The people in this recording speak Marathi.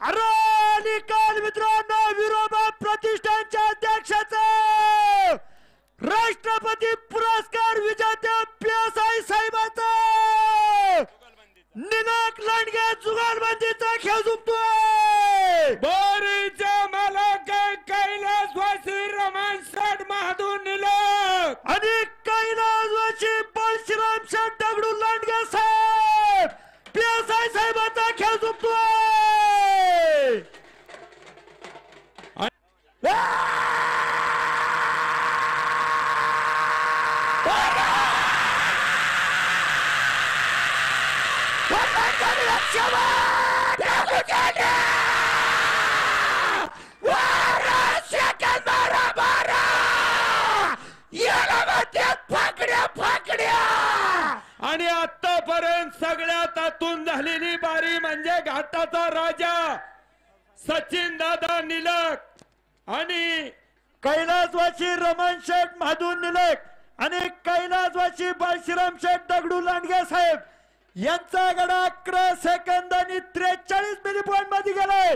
अरे निकाल मित्रांनो, विरोबा प्रतिष्ठानच्या अध्यक्षाचा राष्ट्रपती पुरस्कार विजेत्या PSI साहेबाचा निनाक लांडगे जुगालबंदीचा खेळ झुकतोय। बोरीच्या मालक कैलासवासी रमण शेठ महादूर निलक आणि कैलासवासी परशुराम शेठ दगडू लांडगे साहेब PSI साहेबाचा खेळ झुकतोय। आणि आतापर्यंत सगळ्यात आतून झालेली बारी म्हणजे घाटाचा राजा सचिन दादा निलक आणि कैलासवासी रमण शेठ महादूर निलक आणि कैलासवासी परशुराम शेठ दगडू लांडगे साहेब यांचा गडा 11 सेकंद आणि 43 मिली पॉइंट मध्ये गेलाय।